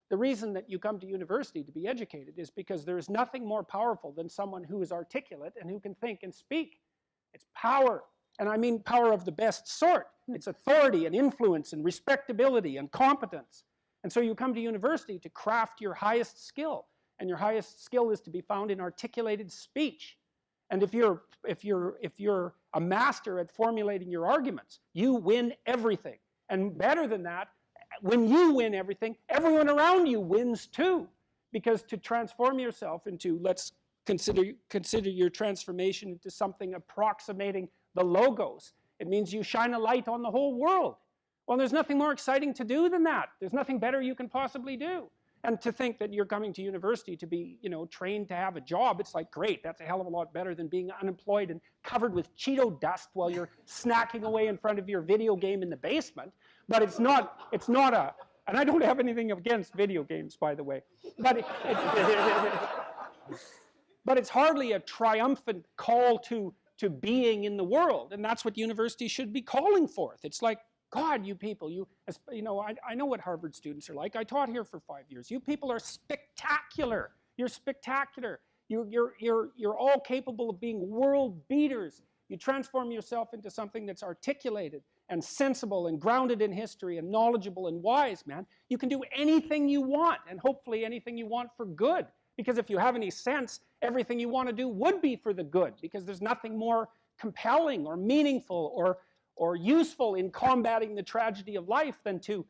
The reason that you come to university to be educated is because there is nothing more powerful than someone who is articulate and who can think and speak. It's power. And I mean power of the best sort. It's authority and influence and respectability and competence. And so you come to university to craft your highest skill. And your highest skill is to be found in articulated speech. And if you're a master at formulating your arguments, you win everything. And better than that, when you win everything, everyone around you wins too. Because to transform yourself into, let's consider your transformation into something approximating the logos. It means you shine a light on the whole world. Well, there's nothing more exciting to do than that. There's nothing better you can possibly do. And to think that you're coming to university to be, trained to have a job, it's like, great, that's a hell of a lot better than being unemployed and covered with Cheeto dust while you're snacking away in front of your video game in the basement. But it's not a, and I don't have anything against video games, by the way, but but it's hardly a triumphant call to being in the world, and that's what university should be calling forth. It's like, God, you people, I know what Harvard students are like. I taught here for 5 years. You people are spectacular. You're spectacular. You're all capable of being world beaters. You transform yourself into something that's articulated and sensible and grounded in history and knowledgeable and wise, man. You can do anything you want, and hopefully anything you want for good. Because if you have any sense, everything you want to do would be for the good, because there's nothing more compelling or meaningful or useful in combating the tragedy of life than to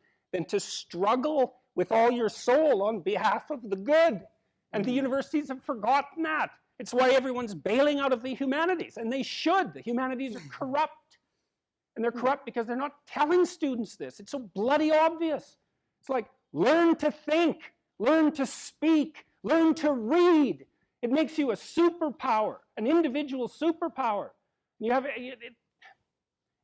struggle with all your soul on behalf of the good. And the universities have forgotten that. It's why everyone's bailing out of the humanities, and they should. The humanities are corrupt. And they're corrupt because they're not telling students this. It's so bloody obvious. It's like, learn to think, learn to speak, learn to read. It makes you a superpower, an individual superpower. You have,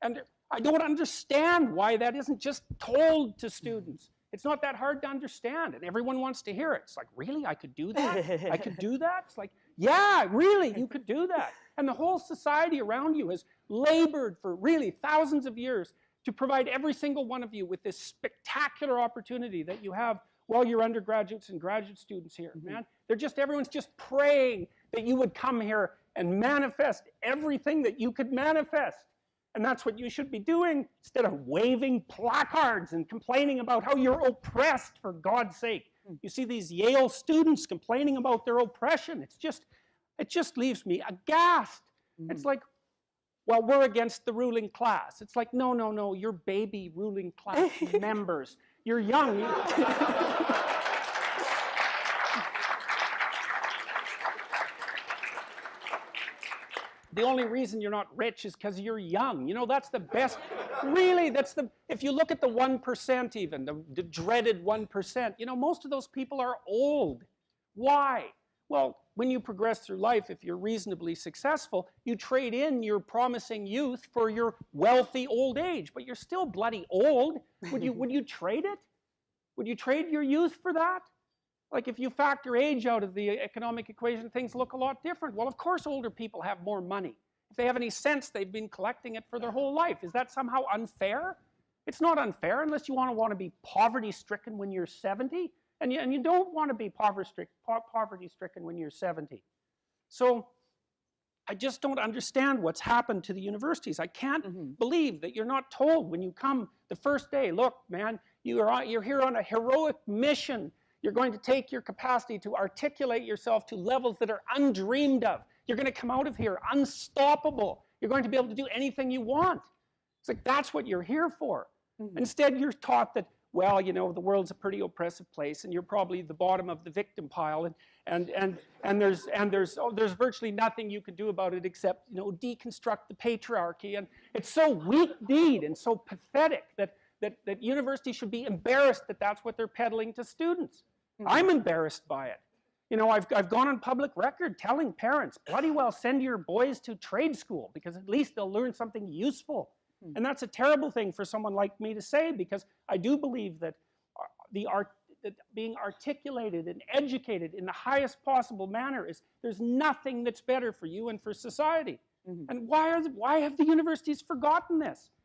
and I don't understand why that isn't just told to students. It's not that hard to understand, and everyone wants to hear it. It's like, really, I could do that? I could do that? It's like, yeah, really, you could do that. And the whole society around you has labored for really thousands of years to provide every single one of you with this spectacular opportunity that you have while you're undergraduates and graduate students here, man. Everyone's just praying that you would come here and manifest everything that you could manifest. And that's what you should be doing, instead of waving placards and complaining about how you're oppressed, for God's sake. You see these Yale students complaining about their oppression. It just leaves me aghast. It's like, well, we're against the ruling class. It's like, no, you're baby ruling class members. You're young. The only reason you're not rich is because you're young. That's the best. Really, if you look at the 1% even, the dreaded 1%, most of those people are old. Why? Well, when you progress through life, if you're reasonably successful, you trade in your promising youth for your wealthy old age, but you're still bloody old. Would you trade it? Would you trade your youth for that? Like, if you factor age out of the economic equation, things look a lot different. Well, of course older people have more money. If they have any sense, they've been collecting it for their whole life. Is that somehow unfair? It's not unfair unless you want to be poverty-stricken when you're 70. And you don't want to be poverty-stricken when you're 70. So I just don't understand what's happened to the universities. I can't believe that you're not told when you come the first day, look, man, you're here on a heroic mission. You're going to take your capacity to articulate yourself to levels that are undreamed of. You're going to come out of here unstoppable. You're going to be able to do anything you want. It's like, that's what you're here for. Instead, you're taught that, well, the world's a pretty oppressive place, and you're probably the bottom of the victim pile, and there's virtually nothing you can do about it except, deconstruct the patriarchy. And it's so weak-kneed and so pathetic that universities should be embarrassed that that's what they're peddling to students. I'm embarrassed by it. I've gone on public record telling parents, bloody well send your boys to trade school, because at least they'll learn something useful. And that's a terrible thing for someone like me to say, because I do believe that that being articulated and educated in the highest possible manner there's nothing that's better for you and for society. And why have the universities forgotten this?